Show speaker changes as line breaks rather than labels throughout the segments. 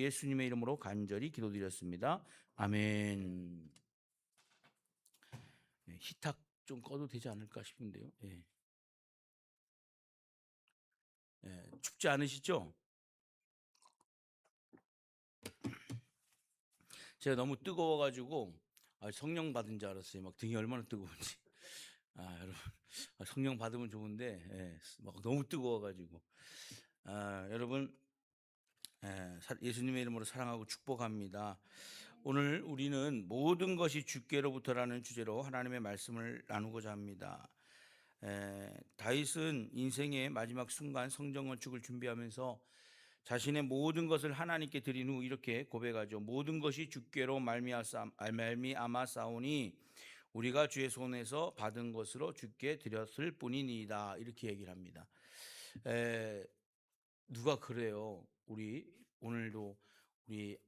예수님의 이름으로 간절히 기도드렸습니다. 아멘. 네, 히탁 좀 꺼도 되지 않을까 싶은데요. 예. 예, 춥지 않으시죠? 제가 너무 뜨거워가지고 성령 받은 줄 알았어요. 막 등이 얼마나 뜨거운지. 여러분, 성령 받으면 좋은데 막 너무 뜨거워가지고. 여러분, 예수님의 이름으로 사랑하고 축복합니다. 오늘 우리는 모든 것이 주께로부터라는 주제로 하나님의 말씀을 나누고자 합니다. 다윗은 인생의 마지막 순간 성전 건축을 준비하면서 자신의 모든 것을 하나님께 드린 후 이렇게 고백하죠. 모든 것이 주께로 말미암아 싸우니 우리가 주의 손에서 받은 것으로 주께 드렸을 뿐이니이다. 이렇게 얘기를 합니다. 누가 그래요? 우리 오늘도 우리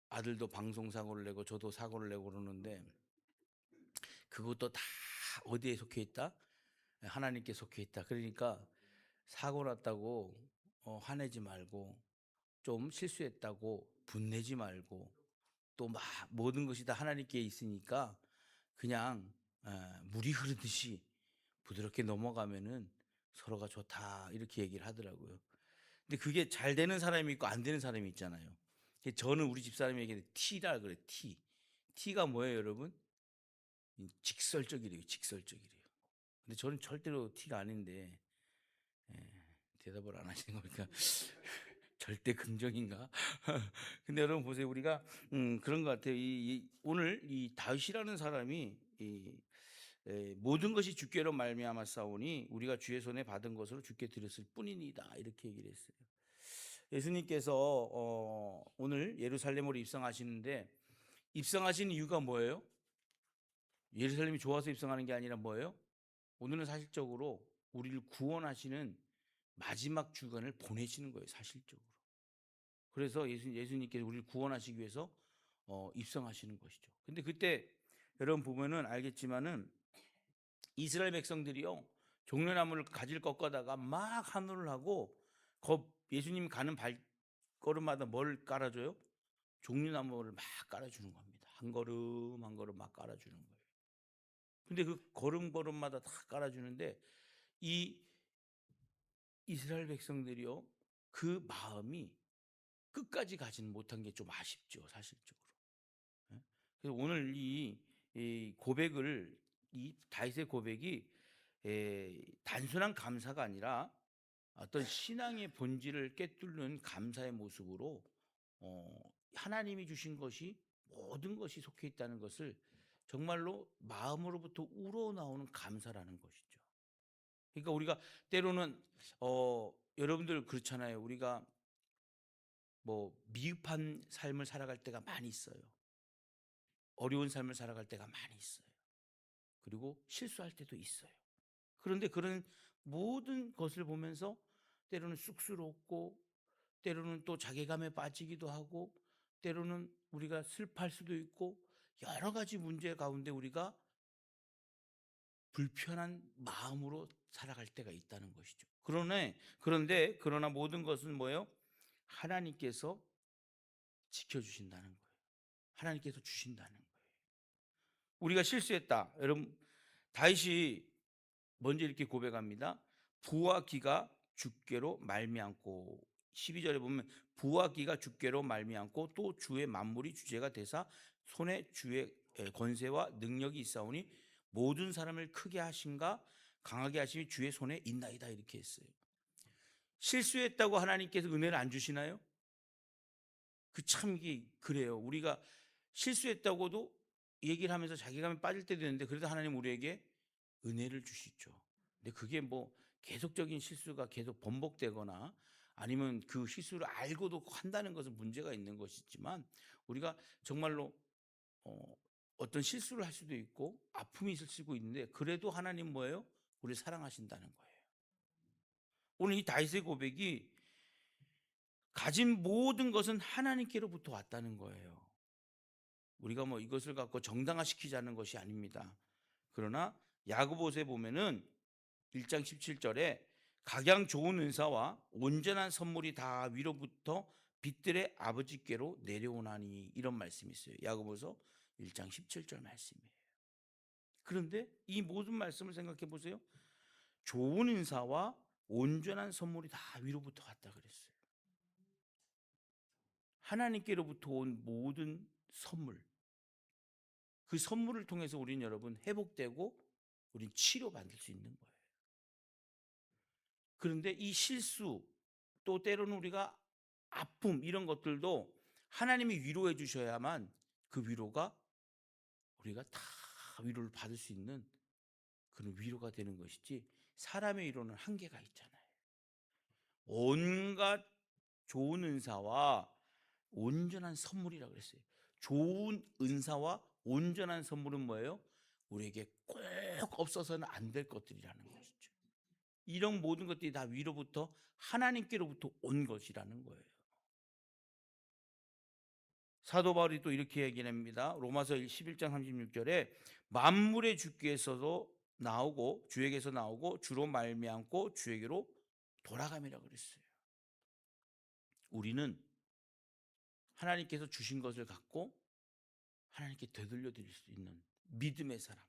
아들도 방송 사고를 내고 저도 사고를 내고 그러는데 그것도 다 어디에 속해 있다? 하나님께 속해 있다. 그러니까 사고 났다고 화내지 말고, 좀 실수했다고 분내지 말고, 또 막 모든 것이 다 하나님께 있으니까 그냥 물이 흐르듯이 부드럽게 넘어가면은 서로가 좋다, 이렇게 얘기를 하더라고요. 근데 그게 잘 되는 사람이 있고 안 되는 사람이 있잖아요. 저는 우리 집사람에게 T라 그래요. T. T가 뭐예요, 여러분? 직설적이래요. 직설적이래요. 근데 저는 절대로 T가 아닌데 대답을 안 하시는 거니까 절대 긍정인가? 근데 여러분 보세요. 우리가 그런 것 같아요. 오늘 이 다윗이라는 사람이 모든 것이 주께로 말미암아 싸우니 우리가 주의 손에 받은 것으로 주께 드렸을 뿐이니다. 이렇게 얘기를 했어요. 예수님께서 오늘 예루살렘으로 입성하시는데 입성하신 이유가 뭐예요? 예루살렘이 좋아서 입성하는 게 아니라 뭐예요? 오늘은 사실적으로 우리를 구원하시는 마지막 주간을 보내시는 거예요. 사실적으로. 그래서 예수님께서 우리를 구원하시기 위해서 입성하시는 것이죠. 근데 그때 여러분 보면은 알겠지만은 이스라엘 백성들이요, 종려나무를 가지를 꺾어다가 막 환호를 하고 예수님 가는 발걸음마다 뭘 깔아줘요? 종려나무를 막 깔아주는 겁니다. 한 걸음 한 걸음 막 깔아주는 거예요. 근데 그 걸음걸음마다 다 깔아주는데 이 이스라엘 백성들이요, 그 마음이 끝까지 가지는 못한 게 좀 아쉽죠, 사실적으로. 예? 그래서 오늘 이 고백을, 이 다윗의 고백이 단순한 감사가 아니라 어떤 신앙의 본질을 꿰뚫는 감사의 모습으로 하나님이 주신 것이 모든 것이 속해 있다는 것을 정말로 마음으로부터 우러나오는 감사라는 것이죠. 그러니까 우리가 때로는 여러분들 그렇잖아요. 우리가 뭐 미흡한 삶을 살아갈 때가 많이 있어요. 어려운 삶을 살아갈 때가 많이 있어요. 그리고 실수할 때도 있어요. 그런데 그런 모든 것을 보면서 때로는 쑥스럽고, 때로는 또 자괴감에 빠지기도 하고, 때로는 우리가 슬퍼할 수도 있고, 여러 가지 문제 가운데 우리가 불편한 마음으로 살아갈 때가 있다는 것이죠. 그러나 모든 것은 뭐예요? 하나님께서 지켜주신다는 거예요. 하나님께서 주신다는 거예요. 우리가 실수했다. 여러분, 다윗이 먼저 이렇게 고백합니다. 부와 기가 주께로 말미암고, 12절에 보면 부와 기가 주께로 말미암고 또 주의 만물이 주제가 되사 손에 주의 권세와 능력이 있사오니 모든 사람을 크게 하신가 강하게 하심이 주의 손에 있나이다. 이렇게 했어요. 실수했다고 하나님께서 은혜를 안 주시나요? 이게 그래요. 우리가 실수했다고도 얘기를 하면서 자괴감에 빠질 때도 있는데 그래도 하나님 우리에게 은혜를 주시죠. 근데 그게 뭐 계속적인 실수가 계속 번복되거나 아니면 그 실수를 알고도 한다는 것은 문제가 있는 것이지만, 우리가 정말로 어떤 실수를 할 수도 있고 아픔이 있을 수도 있는데 그래도 하나님 뭐예요? 우리를 사랑하신다는 거예요. 오늘 이 다윗의 고백이 가진 모든 것은 하나님께로부터 왔다는 거예요. 우리가 뭐 이것을 갖고 정당화시키자는 것이 아닙니다. 그러나 야고보서에 보면은 1장 17절에 각양 좋은 은사와 온전한 선물이 다 위로부터 빛들의 아버지께로 내려오나니, 이런 말씀이 있어요. 야고보서 1장 17절 말씀이에요. 그런데 이 모든 말씀을 생각해 보세요. 좋은 은사와 온전한 선물이 다 위로부터 왔다 그랬어요. 하나님께로부터 온 모든 선물, 그 선물을 통해서 우리는 여러분 회복되고 우린 치료받을 수 있는 거예요. 그런데 이 실수, 또 때로는 우리가 아픔, 이런 것들도 하나님이 위로해 주셔야만 그 위로가 우리가 다 위로를 받을 수 있는 그런 위로가 되는 것이지, 사람의 위로는 한계가 있잖아요. 온갖 좋은 은사와 온전한 선물이라고 그랬어요. 좋은 은사와 온전한 선물은 뭐예요? 우리에게 꼭 없어서는 안 될 것들이라는 것이죠. 이런 모든 것들이 다 위로부터, 하나님께로부터 온 것이라는 거예요. 사도 바울이 또 이렇게 얘기합니다. 로마서 11장 36절에 만물의 주께서도 나오고 주에게서 나오고 주로 말미암고 주에게로 돌아감이라고 그랬어요. 우리는 하나님께서 주신 것을 갖고 하나님께 되돌려 드릴 수 있는 믿음의 사람.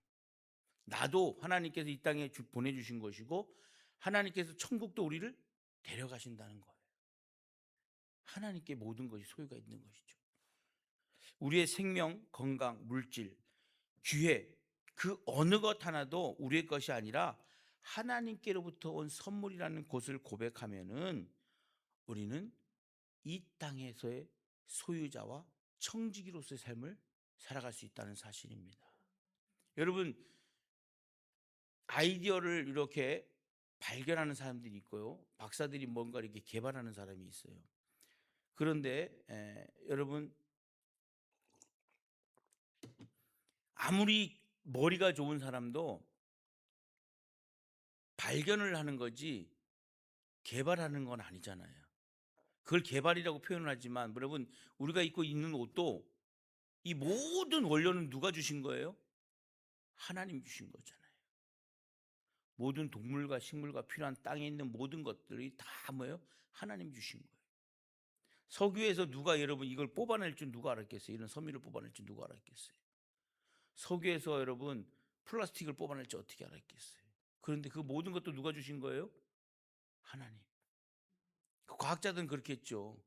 나도 하나님께서 이 땅에 보내주신 것이고 하나님께서 천국도 우리를 데려가신다는 거예요. 하나님께 모든 것이 소유가 있는 것이죠. 우리의 생명, 건강, 물질, 기회, 그 어느 것 하나도 우리의 것이 아니라 하나님께로부터 온 선물이라는 것을 고백하면은 우리는 이 땅에서의 소유자와 청지기로서의 삶을 살아갈 수 있다는 사실입니다. 여러분, 아이디어를 이렇게 발견하는 사람들이 있고요, 박사들이 뭔가 이렇게 개발하는 사람이 있어요. 그런데 여러분, 아무리 머리가 좋은 사람도 발견을 하는 거지 개발하는 건 아니잖아요. 그걸 개발이라고 표현을 하지만 여러분, 우리가 입고 있는 옷도 이 모든 원료는 누가 주신 거예요? 하나님 주신 거잖아요. 모든 동물과 식물과 필요한 땅에 있는 모든 것들이 다 뭐예요? 하나님 주신 거예요. 석유에서 누가 여러분 이걸 뽑아낼 줄 누가 알았겠어요? 이런 섬유를 뽑아낼 줄 누가 알았겠어요? 석유에서 여러분 플라스틱을 뽑아낼 줄 어떻게 알았겠어요? 그런데 그 모든 것도 누가 주신 거예요? 하나님. 그 과학자들은 그렇게 했죠.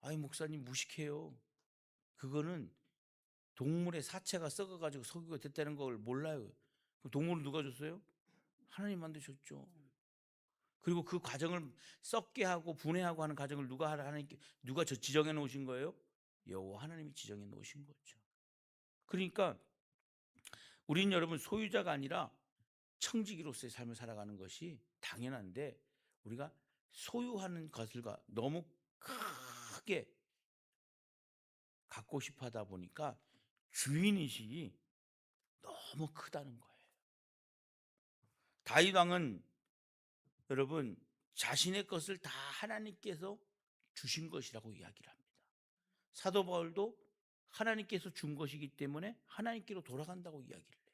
아이, 목사님 무식해요. 그거는 동물의 사체가 썩어가지고 석유가 됐다는 걸 몰라요. 그 동물을 누가 줬어요? 하나님 만드셨죠. 그리고 그 과정을 썩게 하고 분해하고 하는 과정을 누가 지정해 놓으신 거예요? 여호와 하나님이 지정해 놓으신 거죠. 그러니까 우리는 여러분 소유자가 아니라 청지기로서의 삶을 살아가는 것이 당연한데, 우리가 소유하는 것을가 너무 크게 갖고 싶어 하다 보니까 주인의식이 너무 크다는 거예요. 다윗 왕은 여러분 자신의 것을 다 하나님께서 주신 것이라고 이야기를 합니다. 사도 바울도 하나님께서 준 것이기 때문에 하나님께로 돌아간다고 이야기를 해요.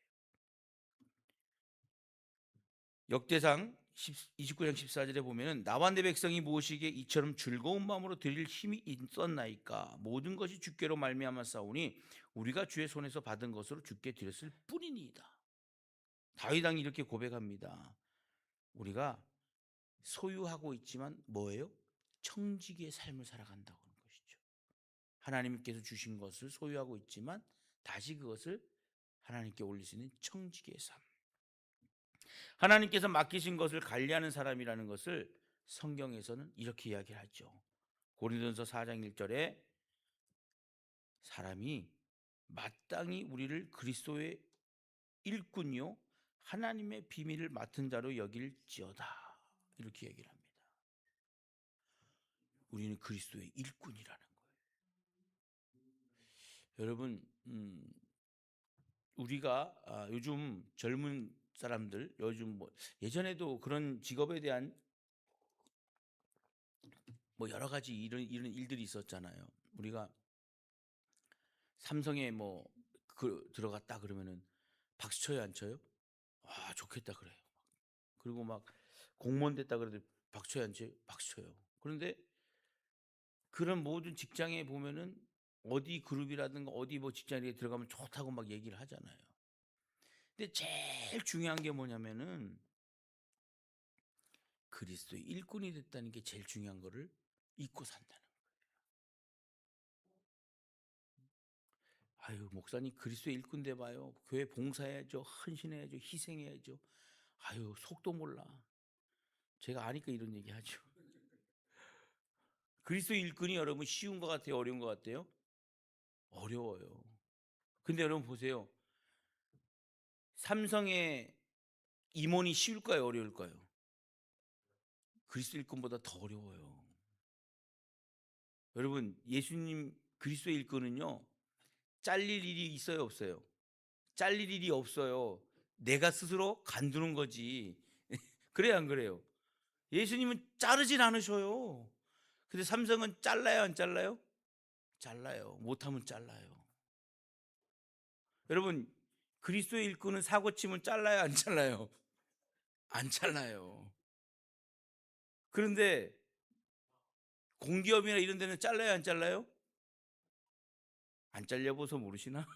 역대상 29장 14절에 보면은 나와 내 백성이 무엇이기에 이처럼 즐거운 마음으로 드릴 힘이 있었나이까. 모든 것이 주께로 말미암아 싸우니 우리가 주의 손에서 받은 것으로 주께 드렸을 뿐이니이다. 다윗 왕이 이렇게 고백합니다. 우리가 소유하고 있지만 뭐예요? 청지기의 삶을 살아간다고 하는 것이죠. 하나님께서 주신 것을 소유하고 있지만 다시 그것을 하나님께 올릴 수 있는 청지기의 삶. 하나님께서 맡기신 것을 관리하는 사람이라는 것을 성경에서는 이렇게 이야기하죠. 고린도전서 4장 1절에 사람이 마땅히 우리를 그리스도의 일꾼이요 하나님의 비밀을 맡은 자로 여길지어다, 이렇게 얘기를 합니다. 우리는 그리스도의 일꾼이라는 거예요. 여러분, 우리가 요즘 젊은 사람들, 요즘 예전에도 그런 직업에 대한 여러 가지 이런 일들이 있었잖아요. 우리가 삼성에 들어갔다 그러면은 박수 쳐요, 안 쳐요? 와, 좋겠다 그래요. 그리고 막 공무원 됐다 그래도 박수 쳐요, 안 쳐요? 박수 쳐요. 그런데 그런 모든 직장에 보면은 어디 그룹이라든가 어디 뭐 직장에 들어가면 좋다고 막 얘기를 하잖아요. 근데 제일 중요한 게 뭐냐면은 그리스도의 일꾼이 됐다는 게 제일 중요한 거를 잊고 산다는 거예요. 아유, 목사님 그리스도의 일꾼 돼 봐요. 교회 봉사해야죠. 헌신해야죠. 희생해야죠. 아유, 속도 몰라. 제가 아니까 이런 얘기 하죠. 그리스도의 일꾼이 여러분 쉬운 것 같아요? 어려운 것 같아요? 어려워요. 근데 여러분 보세요. 삼성의 임원이 쉬울까요? 어려울까요? 그리스도 일꾼보다 더 어려워요. 여러분, 예수님 그리스도의 일꾼은요, 잘릴 일이 있어요, 없어요? 잘릴 일이 없어요. 내가 스스로 간두는 거지. 그래요, 안 그래요? 예수님은 자르진 않으셔요. 근데 삼성은 잘라요, 안 잘라요? 잘라요. 못하면 잘라요. 여러분, 그리스도의 일꾼은 사고 치면 잘라요, 안 잘라요? 안 잘라요. 그런데 공기업이나 이런 데는 잘라요, 안 잘라요? 안 잘려봐서 모르시나?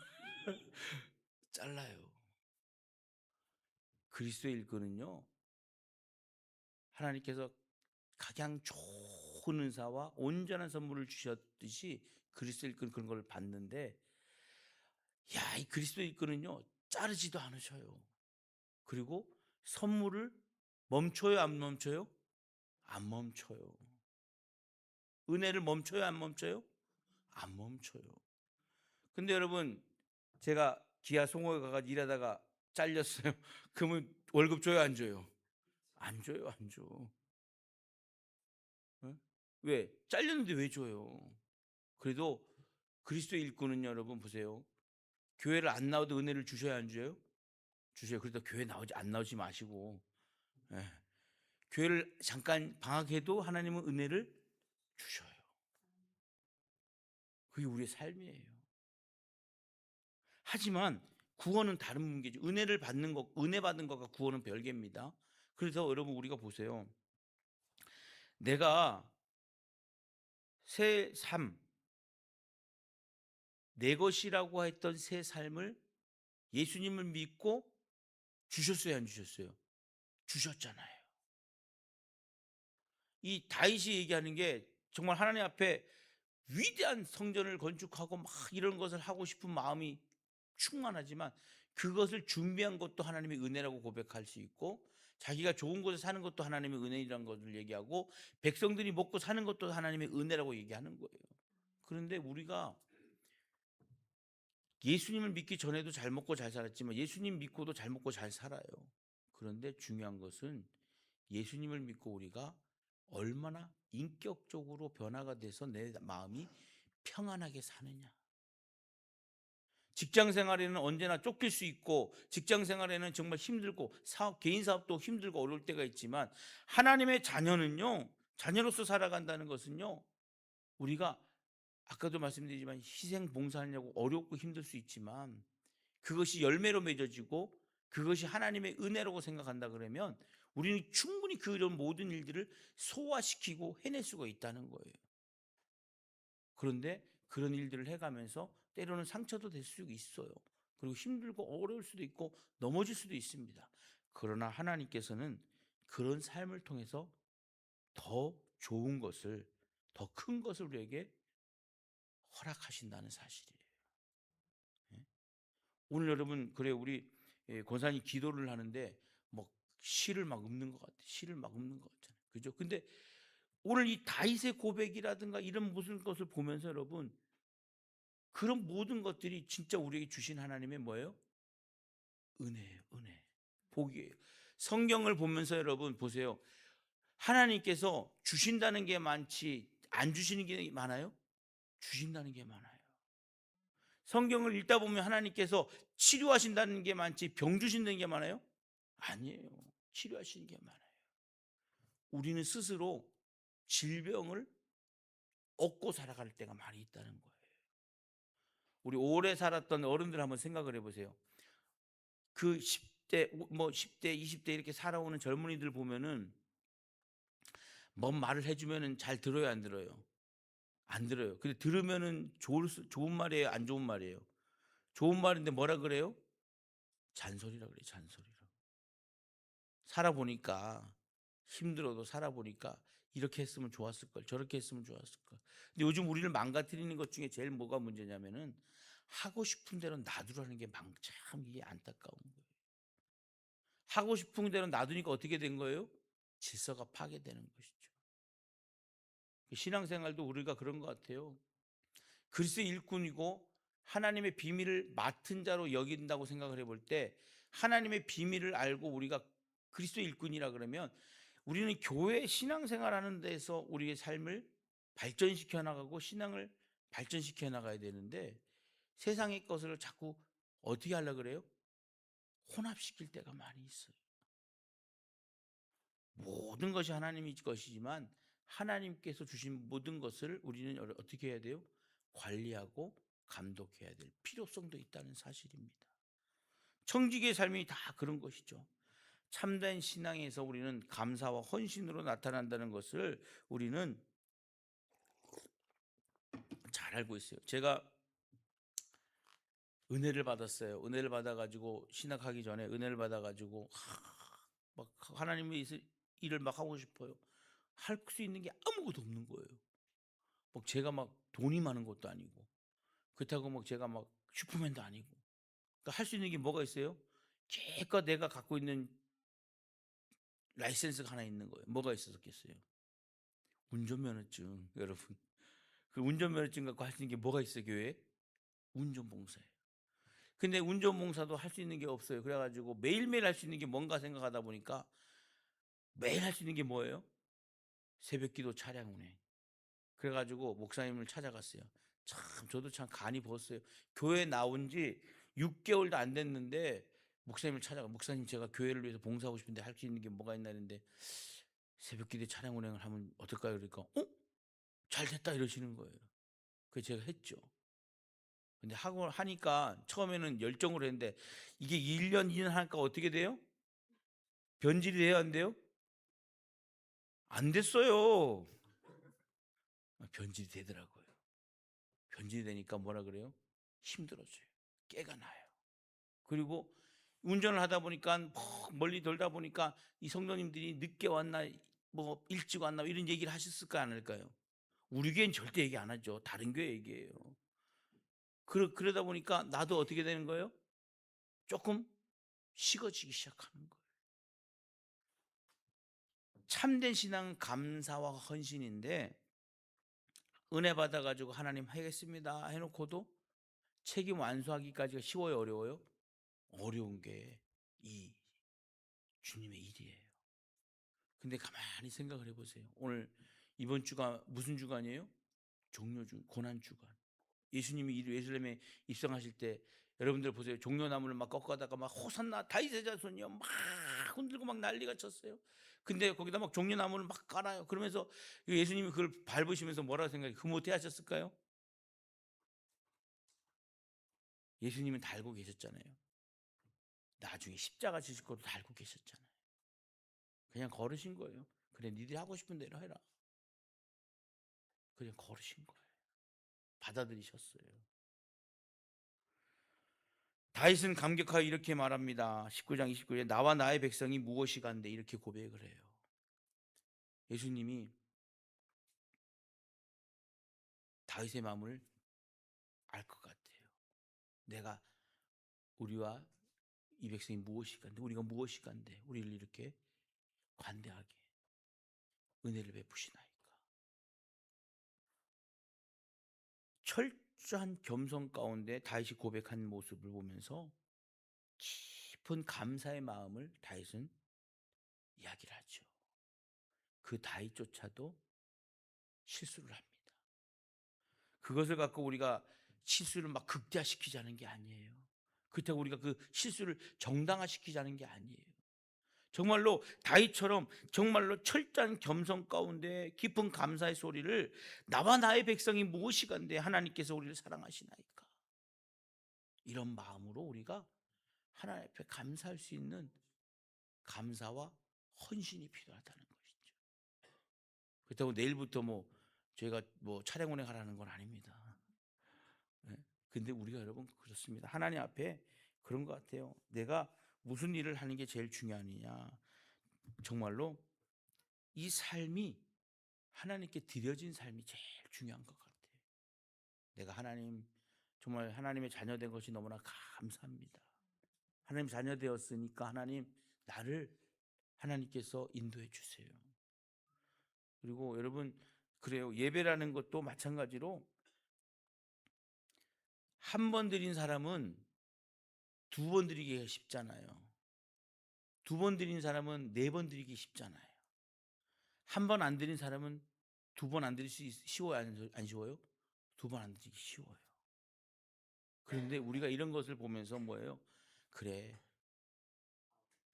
잘라요. 그리스도의 일꾼은요, 하나님께서 가장 좋은 은사와 온전한 선물을 주셨듯이 그리스도의 일꾼 그런 걸 받는데, 야, 이 그리스도의 일꾼은요, 자르지도 않으셔요. 그리고 선물을 멈춰요, 안 멈춰요? 안 멈춰요. 은혜를 멈춰요, 안 멈춰요? 안 멈춰요. 근데 여러분, 제가 기아 송호에 가서 일하다가 잘렸어요. 그러면 월급 줘요, 안 줘요? 안 줘요, 안 줘. 어? 왜? 잘렸는데 왜 줘요? 그래도 그리스도의 일꾼은 여러분 보세요. 교회를 안 나와도 은혜를 주셔야 안 줘요? 주셔요. 그래도 교회 나오지 안 나오지 마시고, 예. 교회를 잠깐 방학해도 하나님은 은혜를 주셔요. 그게 우리의 삶이에요. 하지만 구원은 다른 문제죠. 은혜를 받는 것, 은혜 받는 것과 구원은 별개입니다. 그래서 여러분 우리가 보세요. 내가 새 삶, 내 것이라고 했던 새 삶을 예수님을 믿고 주셨어요, 안 주셨어요? 주셨잖아요. 이 다윗이 얘기하는 게 정말 하나님 앞에 위대한 성전을 건축하고 막 이런 것을 하고 싶은 마음이 충만하지만 그것을 준비한 것도 하나님의 은혜라고 고백할 수 있고, 자기가 좋은 곳에 사는 것도 하나님의 은혜라는 것을 얘기하고, 백성들이 먹고 사는 것도 하나님의 은혜라고 얘기하는 거예요. 그런데 우리가 예수님을 믿기 전에도 잘 먹고 잘 살았지만 예수님 믿고도 잘 먹고 잘 살아요. 그런데 중요한 것은 예수님을 믿고 우리가 얼마나 인격적으로 변화가 돼서 내 마음이 평안하게 사느냐. 직장 생활에는 언제나 쫓길 수 있고, 직장 생활에는 정말 힘들고, 개인 사업도 힘들고 어려울 때가 있지만, 하나님의 자녀는요, 자녀로서 살아간다는 것은요, 우리가 아까도 말씀드리지만 희생 봉사하려고 어렵고 힘들 수 있지만 그것이 열매로 맺어지고 그것이 하나님의 은혜라고 생각한다 그러면 우리는 충분히 그런 모든 일들을 소화시키고 해낼 수가 있다는 거예요. 그런데 그런 일들을 해가면서 때로는 상처도 될 수 있어요. 그리고 힘들고 어려울 수도 있고 넘어질 수도 있습니다. 그러나 하나님께서는 그런 삶을 통해서 더 좋은 것을, 더 큰 것을 우리에게 허락하신다는 사실이에요. 예? 오늘 여러분, 그래 우리 권사님 기도를 하는데 뭐 시를 막 읊는 것 같아. 시를 막 읊는 것 같잖아요. 그죠? 근데 오늘 이 다윗의 고백이라든가 이런 무슨 것을 보면서 여러분, 그런 모든 것들이 진짜 우리에게 주신 하나님의 뭐예요? 은혜예요. 은혜. 복이에요. 성경을 보면서 여러분 보세요. 하나님께서 주신다는 게 많지 안 주시는 게 많아요? 주신다는 게 많아요. 성경을 읽다 보면 하나님께서 치료하신다는 게 많지 병 주신다는 게 많아요? 아니에요. 치료하시는 게 많아요. 우리는 스스로 질병을 얻고 살아갈 때가 많이 있다는 거예요. 우리 오래 살았던 어른들 한번 생각을 해보세요. 그 10대, 뭐 10대, 20대 이렇게 살아오는 젊은이들 보면은 뭔 말을 해주면은 잘 들어요, 안 들어요? 안 들어요. 근데 들으면은 좋은 말이에요, 안 좋은 말이에요? 좋은 말인데 뭐라 그래요? 잔소리라 그래요, 잔소리라. 살아보니까 힘들어도 살아보니까 이렇게 했으면 좋았을 걸, 저렇게 했으면 좋았을 걸. 근데 요즘 우리를 망가뜨리는 것 중에 제일 뭐가 문제냐면은 하고 싶은 대로 놔두라는 게 참 이게 안타까운 거예요. 하고 싶은 대로 놔두니까 어떻게 된 거예요? 질서가 파괴되는 것이죠. 신앙생활도 우리가 그런 것 같아요. 그리스도의 일꾼이고 하나님의 비밀을 맡은 자로 여긴다고 생각을 해볼 때, 하나님의 비밀을 알고 우리가 그리스도의 일꾼이라 그러면 우리는 교회 신앙생활하는 데서 우리의 삶을 발전시켜 나가고 신앙을 발전시켜 나가야 되는데, 세상의 것을 자꾸 어떻게 하려고 그래요? 혼합시킬 때가 많이 있어요. 모든 것이 하나님의 것이지만 하나님께서 주신 모든 것을 우리는 어떻게 해야 돼요? 관리하고 감독해야 될 필요성도 있다는 사실입니다. 청지기의 삶이 다 그런 것이죠. 참된 신앙에서 우리는 감사와 헌신으로 나타난다는 것을 우리는 잘 알고 있어요. 제가 은혜를 받았어요. 은혜를 받아가지고 신학하기 전에 은혜를 받아가지고 막 하나님의 일을 막 하고 싶어요. 할 수 있는 게 아무것도 없는 거예요. 막 제가 막 돈이 많은 것도 아니고, 그렇다고 막 제가 막 슈퍼맨도 아니고, 그러니까 할 수 있는 게 뭐가 있어요? 기껏 내가 갖고 있는 라이센스가 하나 있는 거예요. 뭐가 있었겠어요? 운전면허증. 여러분, 그 운전면허증 갖고 할 수 있는 게 뭐가 있어요, 교회에? 운전봉사예요. 근데 운전봉사도 할 수 있는 게 없어요. 그래가지고 매일매일 할 수 있는 게 뭔가 생각하다 보니까 매일 할 수 있는 게 뭐예요? 새벽기도 차량 운행. 그래가지고 목사님을 찾아갔어요. 참 저도 참 간이 부었어요. 교회 나온 지 6개월도 안 됐는데 목사님을 찾아가, 목사님 제가 교회를 위해서 봉사하고 싶은데 할 수 있는 게 뭐가 있나 했는데 새벽기도 차량 운행을 하면 어떨까요? 그러니까 잘 됐다 이러시는 거예요. 그래서 제가 했죠. 근데 하고 하니까 처음에는 열정으로 했는데 이게 1년 2년 하니까 어떻게 돼요? 변질이 돼야 안 돼요? 안 됐어요. 변질이 되더라고요. 변질이 되니까 뭐라 그래요? 힘들어져요. 깨가 나요. 그리고 운전을 하다 보니까 멀리 돌다 보니까 이 성도님들이 늦게 왔나 뭐 일찍 왔나 이런 얘기를 하셨을까 안 할까요? 우리 교회는 절대 얘기 안 하죠. 다른 교회 얘기예요. 그러다 보니까 나도 어떻게 되는 거예요? 조금 식어지기 시작하는 거예요. 참된 신앙은 감사와 헌신인데, 은혜 받아가지고 하나님 하겠습니다 해놓고도 책임 완수하기까지가 쉬워요, 어려워요? 어려운 게 이 주님의 일이에요. 근데 가만히 생각을 해보세요. 오늘 이번 주가 무슨 주간이에요? 종려주, 고난주간. 예수님이 예루살렘에 입성하실 때 여러분들 보세요. 종려나무를 막 꺾어다가 막 호산나 다윗의 자손이요 막 흔들고 막 난리가 쳤어요. 근데 거기다 막 종려나무를 막 깔아요. 그러면서 예수님이 그걸 밟으시면서 뭐라고 생각해요? 그 못해 하셨을까요? 예수님은 달고 계셨잖아요. 나중에 십자가 지실 것도 달고 계셨잖아요. 그냥 걸으신 거예요. 그래, 니들이 하고 싶은 대로 해라. 그냥 걸으신 거예요. 받아들이셨어요. 다윗은 감격하여 이렇게 말합니다. 19장 29절에 나와 나의 백성이 무엇이 간데 이렇게 고백을 해요. 예수님이 다윗의 마음을 알 것 같아요. 내가 우리와 이 백성이 무엇이 간데, 우리가 무엇이 간데 우리를 이렇게 관대하게 은혜를 베푸시나이까. 철저한 겸손 가운데 다윗이 고백한 모습을 보면서 깊은 감사의 마음을 다윗은 이야기를 하죠. 그 다윗조차도 실수를 합니다. 그것을 갖고 우리가 실수를 막 극대화시키자는 게 아니에요. 그렇다고 우리가 그 실수를 정당화시키자는 게 아니에요. 정말로 다윗처럼 정말로 철저한 겸손 가운데 깊은 감사의 소리를 나와 나의 백성이 무엇이간데 하나님께서 우리를 사랑하시나이까, 이런 마음으로 우리가 하나님 앞에 감사할 수 있는 감사와 헌신이 필요하다는 것이죠. 그렇다고 내일부터 뭐 저희가 뭐 차량 운행하라는 건 아닙니다. 예. 근데 우리가 여러분 그렇습니다. 하나님 앞에 그런 것 같아요. 내가 무슨 일을 하는 게 제일 중요하느냐. 정말로 이 삶이 하나님께 드려진 삶이 제일 중요한 것 같아요. 내가 하나님 정말 하나님의 자녀 된 것이 너무나 감사합니다. 하나님 자녀 되었으니까 하나님 나를 하나님께서 인도해 주세요. 그리고 여러분 그래요. 예배라는 것도 마찬가지로 한 번 드린 사람은 두 번 드리기가 쉽잖아요. 두 번 드린 사람은 네 번 드리기 쉽잖아요. 한 번 안 드린 사람은 두 번 안 드릴 수 쉬워요, 안 쉬워요? 두 번 안 드리기 쉬워요. 그런데 우리가 이런 것을 보면서 뭐예요? 그래,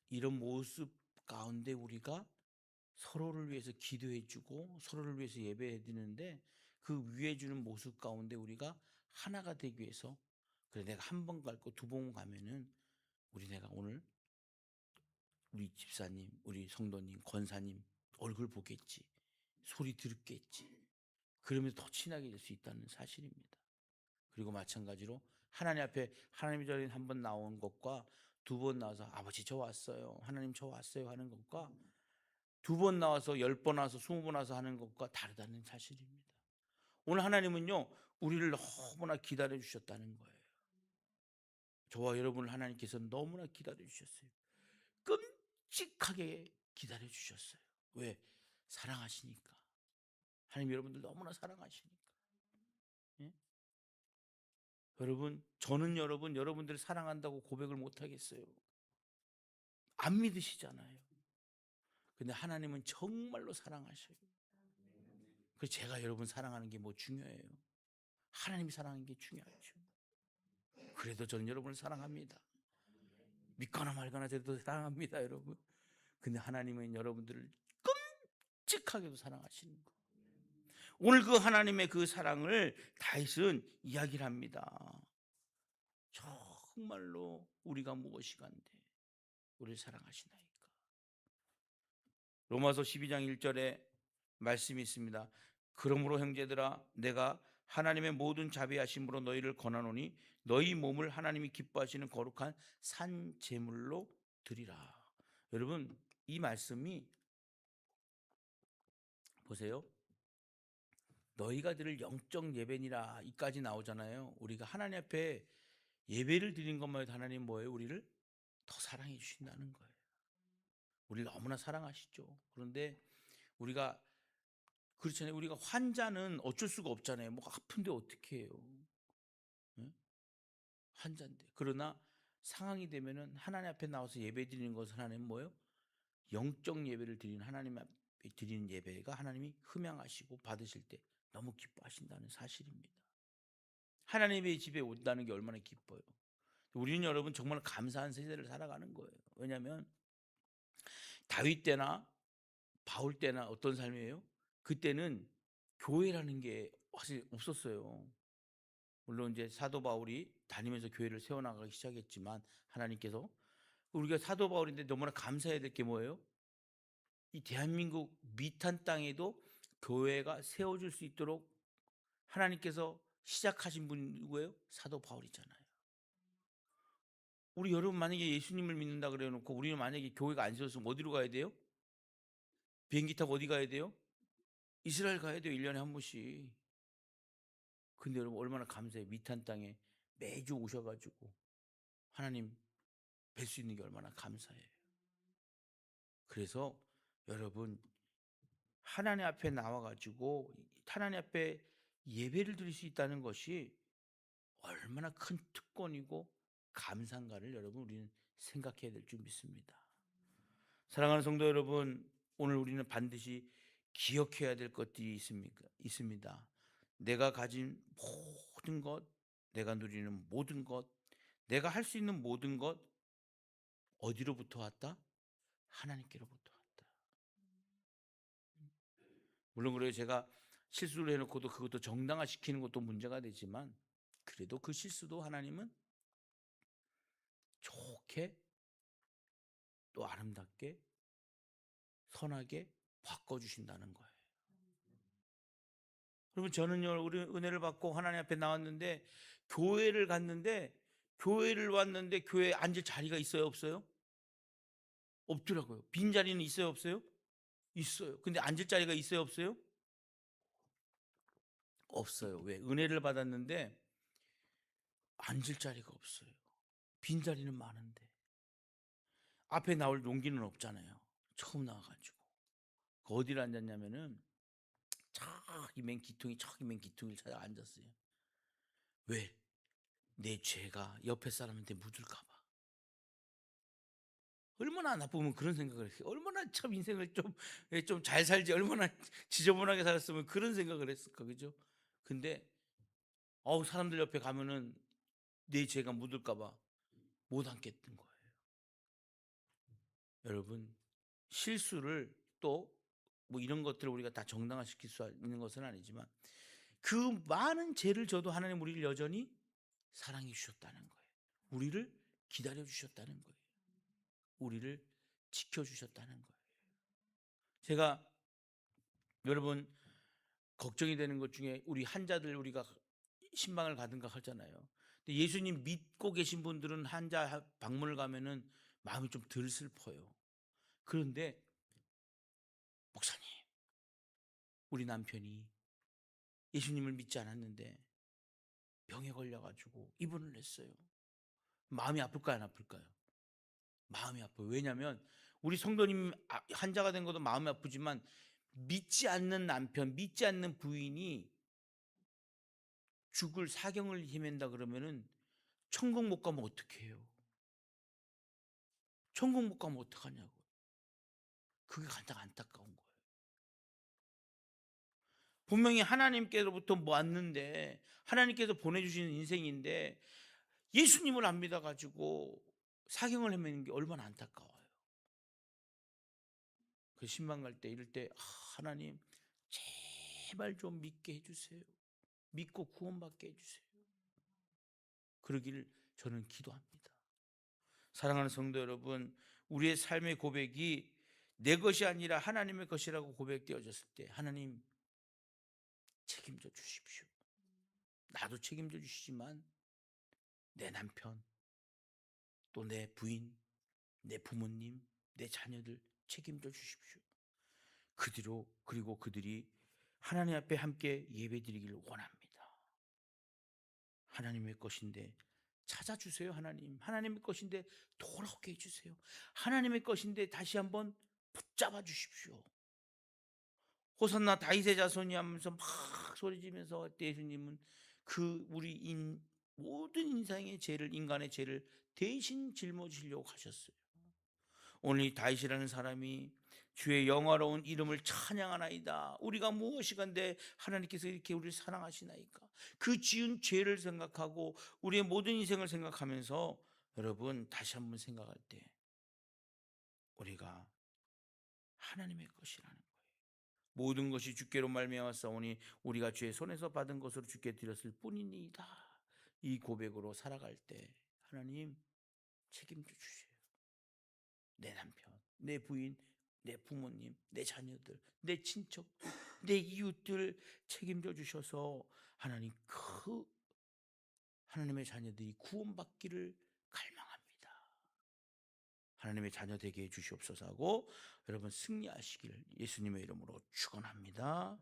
이런 모습 가운데 우리가 서로를 위해서 기도해 주고 서로를 위해서 예배해 드리는데 그 위해 주는 모습 가운데 우리가 하나가 되기 위해서 그래 내가 한 번 갈 거 두 번 가면은 내가 오늘 우리 집사님, 우리 성도님, 권사님 얼굴 보겠지. 소리 들었겠지. 그러면서 더 친하게 될 수 있다는 사실입니다. 그리고 마찬가지로 하나님 앞에 하나님 자리에 한 번 나온 것과 두 번 나와서 아버지 저 왔어요. 하나님 저 왔어요 하는 것과 두 번 나와서 10번 나와서 20번 나와서 하는 것과 다르다는 사실입니다. 오늘 하나님은요 우리를 너무나 기다려 주셨다는 거예요. 저와 여러분을 하나님께서 너무나 기다려 주셨어요. 끔찍하게 기다려 주셨어요. 왜? 사랑하시니까. 하나님 여러분들 너무나 사랑하시니까. 예? 여러분 저는 여러분들을 사랑한다고 고백을 못 하겠어요. 안 믿으시잖아요. 근데 하나님은 정말로 사랑하셔요. 그래서 제가 여러분 사랑하는 게 뭐 중요해요? 하나님이 사랑하는 게 중요하죠. 그래도 저는 여러분을 사랑합니다. 믿거나 말거나 저도 사랑합니다, 여러분. 근데 하나님은 여러분들을 끔찍하게도 사랑하시는 거예요. 오늘 그 하나님의 그 사랑을 다윗은 이야기를 합니다. 정말로 우리가 무엇이간데 우리를 사랑하시나이까. 로마서 12장 1절에 말씀이 있습니다. 그러므로 형제들아 내가 하나님의 모든 자비하심으로 너희를 권하노니 너희 몸을 하나님이 기뻐하시는 거룩한 산 제물로 드리라. 여러분 이 말씀이 보세요. 너희가 드릴 영적 예배니라 이까지 나오잖아요. 우리가 하나님 앞에 예배를 드리는 것만 해도 하나님 뭐예요? 우리를 더 사랑해 주신다는 거예요. 우리를 너무나 사랑하시죠. 그런데 우리가 그렇잖아요. 우리가 환자는 어쩔 수가 없잖아요. 뭐 아픈데 어떻게 해요? 네? 환자인데. 그러나 상황이 되면은 하나님 앞에 나와서 예배 드리는 것은 하나님 뭐예요? 영적 예배를 드리는 하나님 앞에 드리는 예배가 하나님이 흠양하시고 받으실 때 너무 기뻐하신다는 사실입니다. 하나님의 집에 온다는 게 얼마나 기뻐요. 우리는 여러분 정말 감사한 세대를 살아가는 거예요. 왜냐하면 다윗 때나 바울 때나 어떤 삶이에요? 그때는 교회라는 게 사실 없었어요. 물론 이제 사도 바울이 다니면서 교회를 세워나가기 시작했지만 하나님께서 우리가 사도 바울인데 너무나 감사해야 될 게 뭐예요? 이 대한민국 미탄 땅에도 교회가 세워질 수 있도록 하나님께서 시작하신 분이 누구예요? 사도 바울이잖아요. 우리 여러분 만약에 예수님을 믿는다 그래 놓고 우리는 만약에 교회가 안 세웠으면 어디로 가야 돼요? 비행기 타고 어디 가야 돼요? 이스라엘 가야 돼요. 1년에 한 번씩. 근데 여러분 얼마나 감사해요. 미탄 땅에 매주 오셔가지고 하나님 뵐 수 있는 게 얼마나 감사해요. 그래서 여러분 하나님 앞에 나와가지고 하나님 앞에 예배를 드릴 수 있다는 것이 얼마나 큰 특권이고 감사인가를 여러분 우리는 생각해야 될 줄 믿습니다. 사랑하는 성도 여러분, 오늘 우리는 반드시 기억해야 될 것들이 있습니다. 내가 가진 모든 것, 내가 누리는 모든 것, 내가 할 수 있는 모든 것 어디로부터 왔다? 하나님께로부터 왔다. 물론 그래요. 제가 실수를 해놓고도 그것도 정당화시키는 것도 문제가 되지만 그래도 그 실수도 하나님은 좋게 또 아름답게 선하게 바꿔주신다는 거예요. 여러분 저는요 우리 은혜를 받고 하나님 앞에 나왔는데 교회를 갔는데 교회를 왔는데 교회에 앉을 자리가 있어요 없어요? 없더라고요. 빈 자리는 있어요 없어요? 있어요. 근데 앉을 자리가 있어요 없어요? 없어요. 왜? 은혜를 받았는데 앉을 자리가 없어요. 빈 자리는 많은데 앞에 나올 용기는 없잖아요. 처음 나와가지고 어디를 앉았냐면은 저기 맨 기퉁이 저기 맨 기퉁이를 찾아 앉았어요. 왜? 내 죄가 옆에 사람한테 묻을까 봐. 얼마나 나쁘면 그런 생각을 해요. 얼마나 참 인생을 좀 잘 살지 얼마나 지저분하게 살았으면 그런 생각을 했을까 그죠? 근데 사람들 옆에 가면은 내 죄가 묻을까 봐 못 앉겠던 거예요. 여러분 실수를 또 뭐 이런 것들을 우리가 다 정당화시킬 수 있는 것은 아니지만 그 많은 죄를 져도 하나님 우리를 여전히 사랑해 주셨다는 거예요. 우리를 기다려 주셨다는 거예요. 우리를 지켜 주셨다는 거예요. 제가 여러분 걱정이 되는 것 중에 우리 환자들 우리가 신방을 가든가 하잖아요. 근데 예수님 믿고 계신 분들은 환자 방문을 가면은 마음이 좀 덜 슬퍼요. 그런데 목사님, 우리 남편이 예수님을 믿지 않았는데 병에 걸려가지고 입원을 했어요. 마음이 아플까요, 안 아플까요? 마음이 아파요. 왜냐하면 우리 성도님 환자가 된 것도 마음이 아프지만 믿지 않는 남편, 믿지 않는 부인이 죽을 사경을 헤맨다 그러면은 천국 못 가면 어떻게 해요? 천국 못 가면 어떡하냐고. 그게 가장 안타까운 거예요. 분명히 하나님께로부터 왔는데 하나님께서 보내주신 인생인데 예수님을 안 믿어가지고 사경을 헤매는 게 얼마나 안타까워요. 그 신방 갈 때 이럴 때 하나님 제발 좀 믿게 해주세요. 믿고 구원받게 해주세요. 그러기를 저는 기도합니다. 사랑하는 성도 여러분, 우리의 삶의 고백이 내 것이 아니라 하나님의 것이라고 고백되어졌을 때 하나님 책임져 주십시오. 나도 책임져 주시지만 내 남편, 또 내 부인, 내 부모님, 내 자녀들 책임져 주십시오. 그리고 그들이 하나님 앞에 함께 예배드리기를 원합니다. 하나님의 것인데 찾아주세요. 하나님의 것인데 돌아오게 해주세요. 하나님의 것인데 다시 한번 붙잡아 주십시오. 호산나 다윗의 자손이 하면서 막 소리지면서 예수님은 그 모든 인생의 죄를, 인간의 죄를 대신 짊어지려고 하셨어요. 오늘 이 다윗이라는 사람이 주의 영화로운 이름을 찬양하나이다. 우리가 무엇이간데 하나님께서 이렇게 우리를 사랑하시나이까. 그 지은 죄를 생각하고 우리의 모든 인생을 생각하면서 여러분 다시 한번 생각할 때 우리가 하나님의 것이라는 거예요. 모든 것이 주께로 말미암았사오니 우리가 주의 손에서 받은 것으로 주께 드렸을 뿐이니이다. 이 고백으로 살아갈 때 하나님 책임져 주세요. 내 남편, 내 부인, 내 부모님, 내 자녀들, 내 친척들, 내 이웃들 책임져 주셔서 하나님 하나님의 자녀들이 구원받기를 갈망합니다. 하나님의 자녀 되게 해주시옵소서 하고 여러분 승리하시기를 예수님의 이름으로 축원합니다.